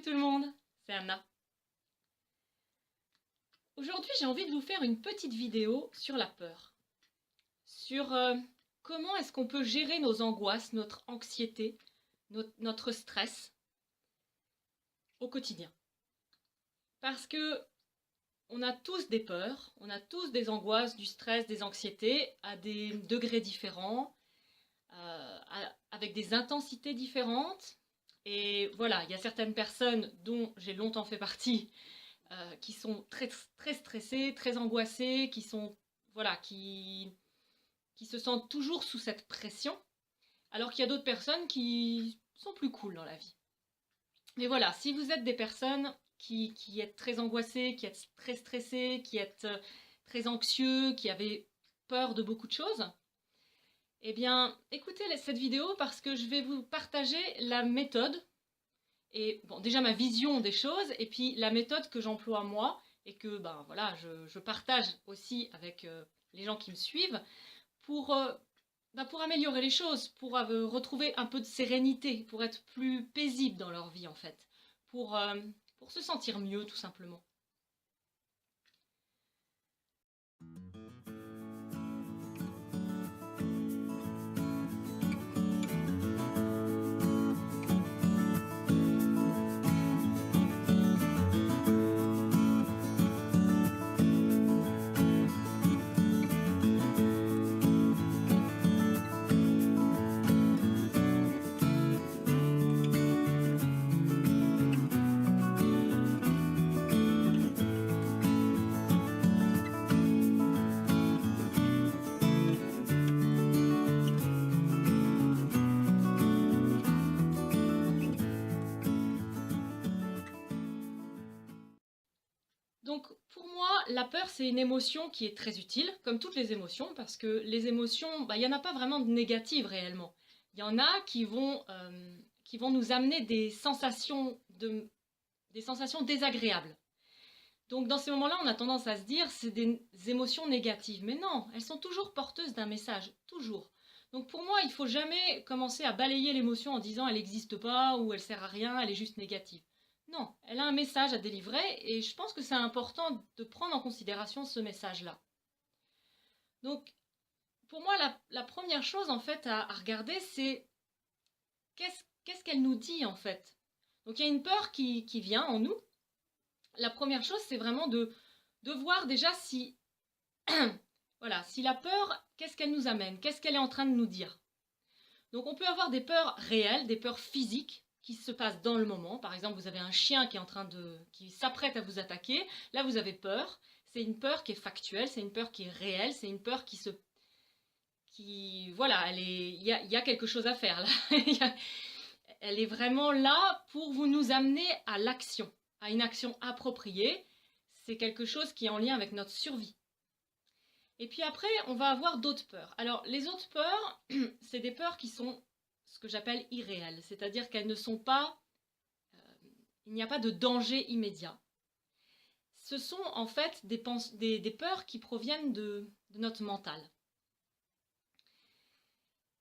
Coucou tout le monde, c'est Anna. Aujourd'hui, j'ai envie de vous faire une petite vidéo sur la peur. Sur comment est-ce qu'on peut gérer nos angoisses, notre anxiété, notre stress au quotidien. Parce que on a tous des peurs, on a tous des angoisses, du stress, des anxiétés à des degrés différents, avec des intensités différentes. Et voilà, il y a certaines personnes dont j'ai longtemps fait partie qui sont très, très stressés, très angoissés, qui sont, voilà, qui se sentent toujours sous cette pression, alors qu'il y a d'autres personnes qui sont plus cool dans la vie. Mais voilà, si vous êtes des personnes qui êtes très angoissés, qui êtes très stressés, qui êtes très anxieux, qui avez peur de beaucoup de choses, eh bien, écoutez cette vidéo parce que je vais vous partager la méthode et bon, déjà ma vision des choses, et puis la méthode que j'emploie moi, et que ben, voilà, je partage aussi avec les gens qui me suivent, pour, pour améliorer les choses, pour retrouver un peu de sérénité, pour être plus paisible dans leur vie en fait, pour se sentir mieux tout simplement. Donc pour moi, la peur, c'est une émotion qui est très utile, comme toutes les émotions, parce que les émotions, il n'y en a pas vraiment de négatives réellement. Il y en a qui vont nous amener des sensations désagréables. Donc dans ces moments-là, on a tendance à se dire c'est des émotions négatives. Mais non, elles sont toujours porteuses d'un message, toujours. Donc pour moi, il ne faut jamais commencer à balayer l'émotion en disant elle n'existe pas ou elle sert à rien, elle est juste négative. Non, elle a un message à délivrer et je pense que c'est important de prendre en considération ce message-là. Donc pour moi, la première chose en fait à regarder, c'est qu'est-ce qu'elle nous dit en fait. Donc il y a une peur qui vient en nous. La première chose, c'est vraiment de voir déjà si, voilà, si la peur, qu'est-ce qu'elle nous amène, qu'est-ce qu'elle est en train de nous dire. Donc on peut avoir des peurs réelles, des peurs physiques qui se passent dans le moment. Par exemple, vous avez un chien qui s'apprête à vous attaquer. Là, vous avez peur. C'est une peur qui est factuelle, c'est une peur qui est réelle, c'est une peur voilà, il y a quelque chose à faire là. Elle est vraiment là pour nous amener à l'action, à une action appropriée. C'est quelque chose qui est en lien avec notre survie. Et puis après, on va avoir d'autres peurs. Alors, les autres peurs, c'est des peurs qui sont ce que j'appelle irréelles, c'est-à-dire qu'elles ne sont pas... il n'y a pas de danger immédiat. Ce sont en fait des peurs qui proviennent de notre mental.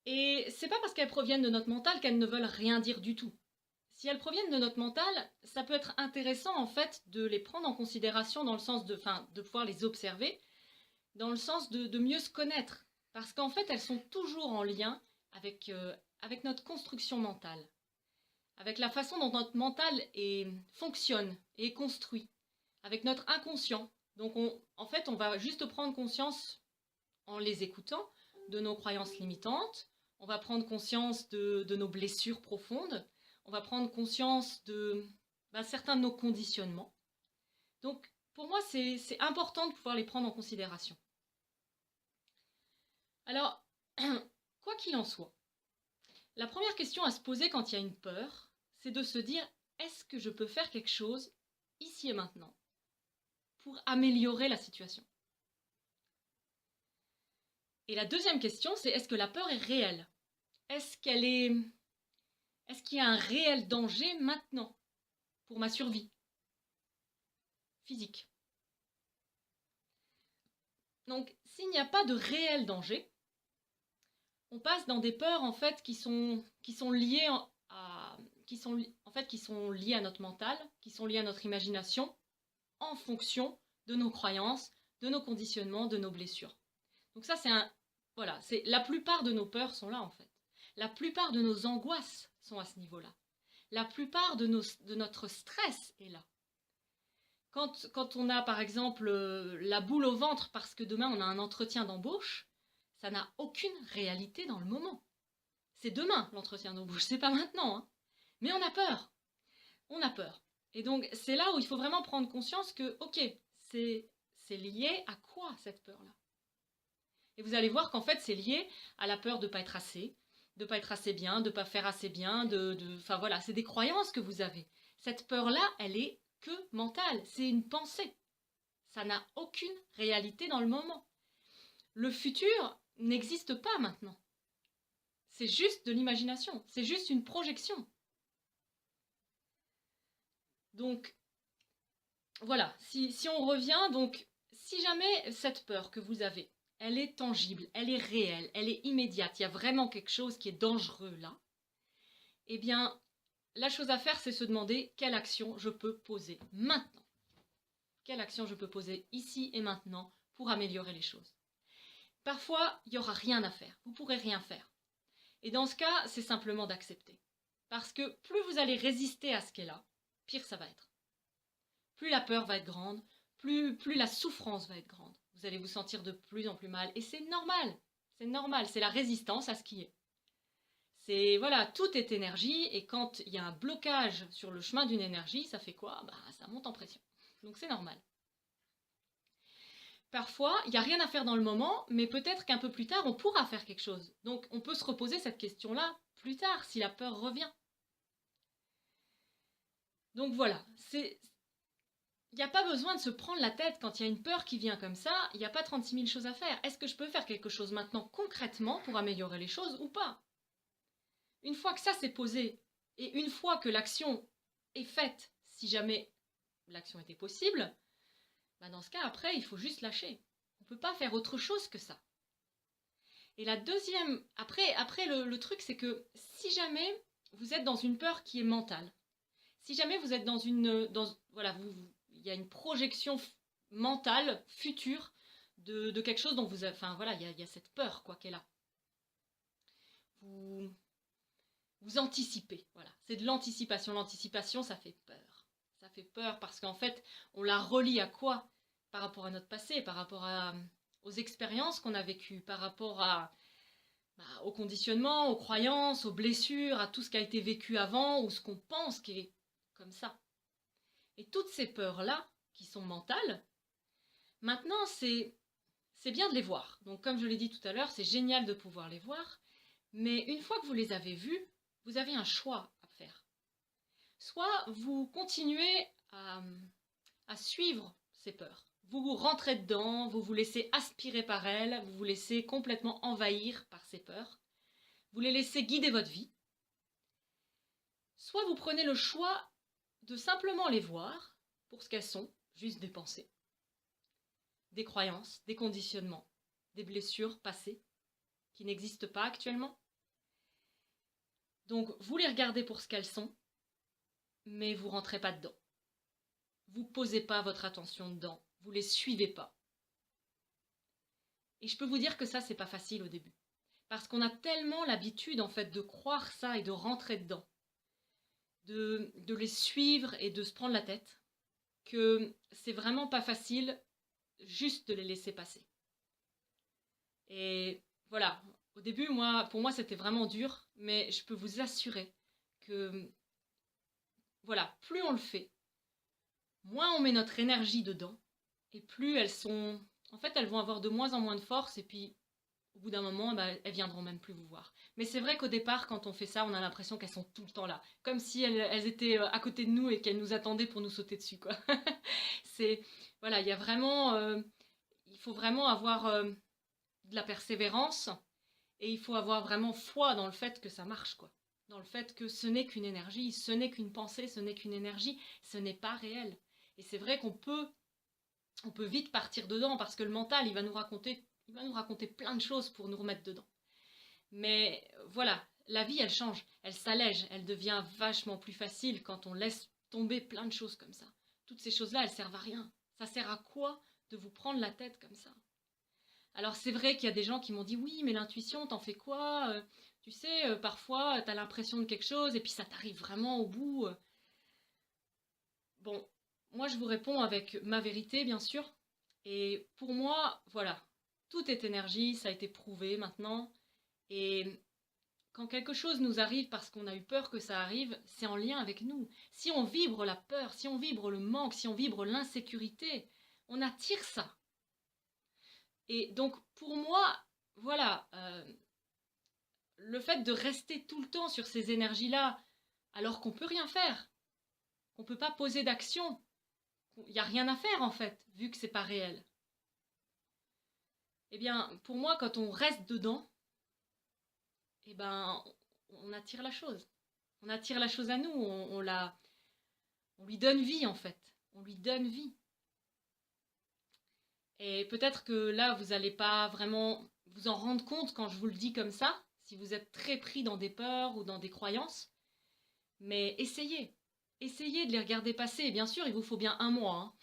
Et c'est pas parce qu'elles proviennent de notre mental qu'elles ne veulent rien dire du tout. Si elles proviennent de notre mental, ça peut être intéressant en fait de les prendre en considération dans le sens de pouvoir les observer, dans le sens de mieux se connaître. Parce qu'en fait, elles sont toujours en lien avec notre construction mentale, avec la façon dont notre mental fonctionne et est construit, avec notre inconscient. Donc en fait, on va juste prendre conscience en les écoutant de nos croyances limitantes, on va prendre conscience de nos blessures profondes, on va prendre conscience de certains de nos conditionnements. Donc pour moi, c'est important de pouvoir les prendre en considération. Alors, quoi qu'il en soit, la première question à se poser quand il y a une peur, c'est de se dire, est-ce que je peux faire quelque chose, ici et maintenant, pour améliorer la situation? Et la deuxième question, c'est est-ce que la peur est réelle? Est-ce qu'il y a un réel danger maintenant pour ma survie physique? Donc, s'il n'y a pas de réel danger, on passe dans des peurs en fait qui sont liées qui sont liées à notre mental, qui sont liées à notre imagination, en fonction de nos croyances, de nos conditionnements, de nos blessures. Donc ça, voilà, la plupart de nos peurs sont là en fait. La plupart de nos angoisses sont à ce niveau-là. La plupart de notre stress est là. Quand on a par exemple la boule au ventre parce que demain on a un entretien d'embauche, ça n'a aucune réalité dans le moment. C'est demain l'entretien d'embauche, c'est pas maintenant. Hein. Mais on a peur. On a peur. Et donc c'est là où il faut vraiment prendre conscience que, ok, c'est lié à quoi cette peur-là? Et vous allez voir qu'en fait c'est lié à la peur de ne pas être assez, de ne pas être assez bien, de ne pas faire assez bien, enfin voilà, c'est des croyances que vous avez. Cette peur-là, elle est que mentale, c'est une pensée. Ça n'a aucune réalité dans le moment. Le futur n'existe pas maintenant. C'est juste de l'imagination, c'est juste une projection. Donc, voilà, si on revient, donc, si jamais cette peur que vous avez, elle est tangible, elle est réelle, elle est immédiate, il y a vraiment quelque chose qui est dangereux là, eh bien, la chose à faire, c'est se demander quelle action je peux poser maintenant. Quelle action je peux poser ici et maintenant pour améliorer les choses. Parfois, il n'y aura rien à faire, vous ne pourrez rien faire. Et dans ce cas, c'est simplement d'accepter. Parce que plus vous allez résister à ce qui est là, pire ça va être. Plus la peur va être grande, plus la souffrance va être grande. Vous allez vous sentir de plus en plus mal. Et c'est normal, c'est la résistance à ce qui est. C'est, voilà, tout est énergie, et quand il y a un blocage sur le chemin d'une énergie, ça fait quoi? Ça monte en pression. Donc c'est normal. Parfois, il n'y a rien à faire dans le moment, mais peut-être qu'un peu plus tard, on pourra faire quelque chose. Donc on peut se reposer cette question-là plus tard, si la peur revient. Donc voilà, il n'y a pas besoin de se prendre la tête quand il y a une peur qui vient comme ça, il n'y a pas 36 000 choses à faire. Est-ce que je peux faire quelque chose maintenant concrètement pour améliorer les choses ou pas? Une fois que ça s'est posé, et une fois que l'action est faite, si jamais l'action était possible, dans ce cas, après, il faut juste lâcher. On ne peut pas faire autre chose que ça. Et la deuxième, après le truc, c'est que si jamais vous êtes dans une peur qui est mentale, si jamais vous êtes voilà, il y a une projection mentale, future, de quelque chose dont vous avez, enfin voilà, il y a cette peur, quoi, qui est là. Vous anticipez, voilà. C'est de l'anticipation. L'anticipation, ça fait peur. Ça fait peur parce qu'en fait, on la relie à quoi? Par rapport à notre passé, par rapport aux expériences qu'on a vécues, par rapport au conditionnement, aux croyances, aux blessures, à tout ce qui a été vécu avant ou ce qu'on pense qui est comme ça. Et toutes ces peurs-là, qui sont mentales, maintenant, c'est bien de les voir. Donc, comme je l'ai dit tout à l'heure, c'est génial de pouvoir les voir. Mais une fois que vous les avez vues, vous avez un choix à faire. Soit vous continuez à suivre ces peurs. Vous rentrez dedans, vous vous laissez aspirer par elles, vous vous laissez complètement envahir par ces peurs. Vous les laissez guider votre vie. Soit vous prenez le choix de simplement les voir pour ce qu'elles sont, juste des pensées, des croyances, des conditionnements, des blessures passées qui n'existent pas actuellement. Donc vous les regardez pour ce qu'elles sont, mais vous rentrez pas dedans. Vous posez pas votre attention dedans, vous les suivez pas. Et je peux vous dire que ça, c'est pas facile au début. Parce qu'on a tellement l'habitude, en fait, de croire ça et de rentrer dedans, de les suivre et de se prendre la tête, que c'est vraiment pas facile juste de les laisser passer. Et voilà, au début, pour moi, c'était vraiment dur, mais je peux vous assurer que, voilà, plus on le fait, moins on met notre énergie dedans, et plus elles vont avoir de moins en moins de force, et puis au bout d'un moment, elles viendront même plus vous voir. Mais c'est vrai qu'au départ, quand on fait ça, on a l'impression qu'elles sont tout le temps là, comme si elles étaient à côté de nous et qu'elles nous attendaient pour nous sauter dessus, quoi. Voilà, il faut vraiment avoir de la persévérance, et il faut avoir vraiment foi dans le fait que ça marche, quoi. Dans le fait que ce n'est qu'une énergie, ce n'est qu'une pensée, ce n'est qu'une énergie, ce n'est pas réel. Et c'est vrai qu'on peut vite partir dedans, parce que le mental, il va nous raconter plein de choses pour nous remettre dedans. Mais voilà, la vie, elle change, elle s'allège, elle devient vachement plus facile quand on laisse tomber plein de choses comme ça. Toutes ces choses-là, elles servent à rien. Ça sert à quoi de vous prendre la tête comme ça? Alors c'est vrai qu'il y a des gens qui m'ont dit oui, mais l'intuition, t'en fais quoi? Tu sais, parfois, t'as l'impression de quelque chose et puis ça t'arrive vraiment au bout. Bon, moi je vous réponds avec ma vérité, bien sûr. Et pour moi, voilà, tout est énergie, ça a été prouvé maintenant. Et quand quelque chose nous arrive parce qu'on a eu peur que ça arrive, c'est en lien avec nous. Si on vibre la peur, si on vibre le manque, si on vibre l'insécurité, on attire ça. Et donc, pour moi, voilà, le fait de rester tout le temps sur ces énergies-là, alors qu'on peut rien faire, qu'on peut pas poser d'action, il n'y a rien à faire en fait, vu que c'est pas réel. Eh bien, pour moi, quand on reste dedans, eh ben, on attire la chose. On attire la chose à nous, on lui donne vie en fait. On lui donne vie. Et peut-être que là, vous n'allez pas vraiment vous en rendre compte quand je vous le dis comme ça, si vous êtes très pris dans des peurs ou dans des croyances. Mais essayez. Essayez de les regarder passer. Et bien sûr, il vous faut bien un mois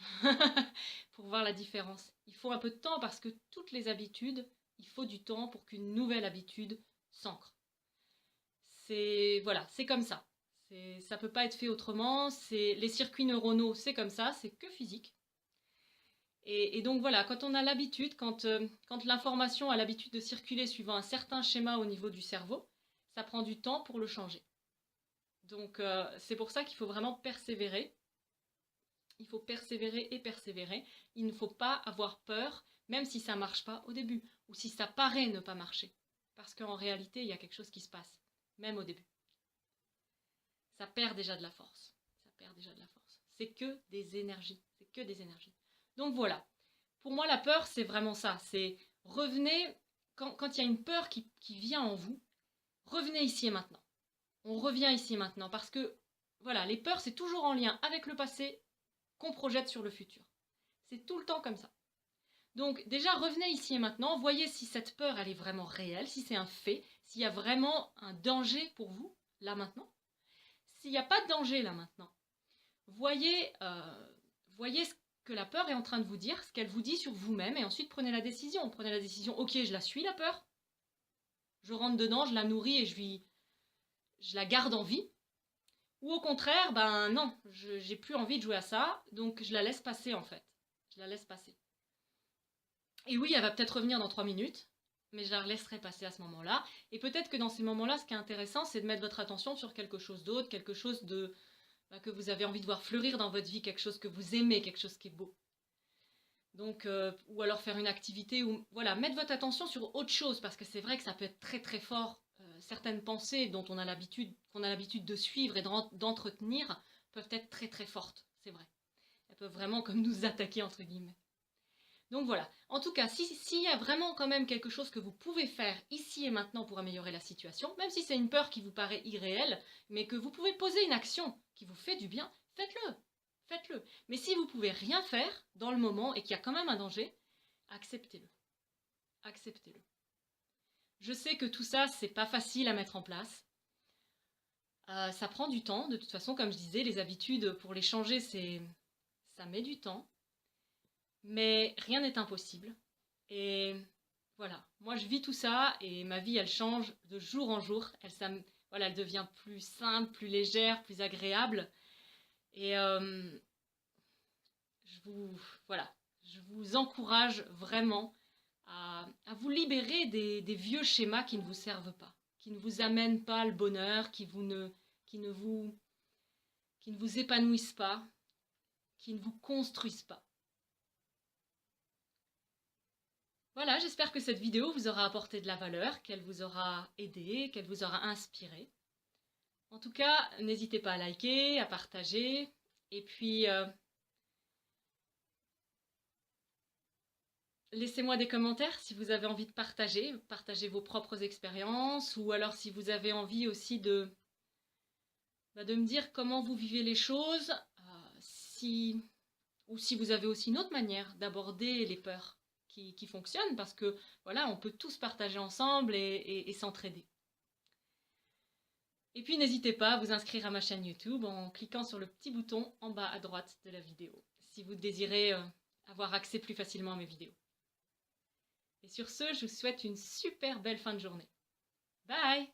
pour voir la différence. Il faut un peu de temps parce que toutes les habitudes, il faut du temps pour qu'une nouvelle habitude s'ancre. Voilà, c'est comme ça. Ça peut pas être fait autrement. Les circuits neuronaux, c'est comme ça, c'est que physique. Et donc voilà, quand on a l'habitude, quand l'information a l'habitude de circuler suivant un certain schéma au niveau du cerveau, ça prend du temps pour le changer. Donc c'est pour ça qu'il faut vraiment persévérer. Il faut persévérer et persévérer. Il ne faut pas avoir peur, même si ça ne marche pas au début, ou si ça paraît ne pas marcher. Parce qu'en réalité, il y a quelque chose qui se passe, même au début. Ça perd déjà de la force. Ça perd déjà de la force. C'est que des énergies. C'est que des énergies. Donc voilà. Pour moi, la peur, c'est vraiment ça. C'est revenez, quand il y a une peur qui vient en vous, revenez ici et maintenant. On revient ici et maintenant. Parce que, voilà, les peurs, c'est toujours en lien avec le passé qu'on projette sur le futur. C'est tout le temps comme ça. Donc déjà, revenez ici et maintenant, voyez si cette peur, elle est vraiment réelle, si c'est un fait, s'il y a vraiment un danger pour vous, là maintenant. S'il n'y a pas de danger, là maintenant, voyez ce que la peur est en train de vous dire, ce qu'elle vous dit sur vous-même, et ensuite prenez la décision. Prenez la décision, ok, je la suis, la peur. Je rentre dedans, je la nourris et je la garde en vie. Ou au contraire, ben non, j'ai plus envie de jouer à ça, donc je la laisse passer en fait. Je la laisse passer. Et oui, elle va peut-être revenir dans 3 minutes, mais je la laisserai passer à ce moment-là. Et peut-être que dans ces moments-là, ce qui est intéressant, c'est de mettre votre attention sur quelque chose d'autre, quelque chose que vous avez envie de voir fleurir dans votre vie, quelque chose que vous aimez, quelque chose qui est beau. Donc, ou alors faire une activité, ou voilà, mettre votre attention sur autre chose, parce que c'est vrai que ça peut être très très fort. Certaines pensées dont qu'on a l'habitude de suivre et d'entretenir peuvent être très très fortes, c'est vrai. Elles peuvent vraiment comme nous attaquer entre guillemets. Donc voilà, en tout cas, s'il y a vraiment quand même quelque chose que vous pouvez faire ici et maintenant pour améliorer la situation, même si c'est une peur qui vous paraît irréelle, mais que vous pouvez poser une action qui vous fait du bien, faites-le. Faites-le. Mais si vous pouvez rien faire dans le moment et qu'il y a quand même un danger, acceptez-le. Acceptez-le. Je sais que tout ça, c'est pas facile à mettre en place. Ça prend du temps. De toute façon, comme je disais, les habitudes, pour les changer, ça met du temps. Mais rien n'est impossible. Et voilà, moi je vis tout ça et ma vie, elle change de jour en jour. Elle devient plus simple, plus légère, plus agréable. Et je vous encourage vraiment à vous libérer des vieux schémas qui ne vous servent pas, qui ne vous amènent pas le bonheur, qui ne vous épanouissent pas, qui ne vous construisent pas. Voilà, j'espère que cette vidéo vous aura apporté de la valeur, qu'elle vous aura aidé, qu'elle vous aura inspiré. En tout cas, n'hésitez pas à liker, à partager, et puis laissez-moi des commentaires si vous avez envie de partager vos propres expériences, ou alors si vous avez envie aussi de me dire comment vous vivez les choses, ou si vous avez aussi une autre manière d'aborder les peurs qui fonctionne, parce que voilà, on peut tous partager ensemble et s'entraider. Et puis n'hésitez pas à vous inscrire à ma chaîne YouTube en cliquant sur le petit bouton en bas à droite de la vidéo, si vous désirez avoir accès plus facilement à mes vidéos. Et sur ce, je vous souhaite une super belle fin de journée. Bye!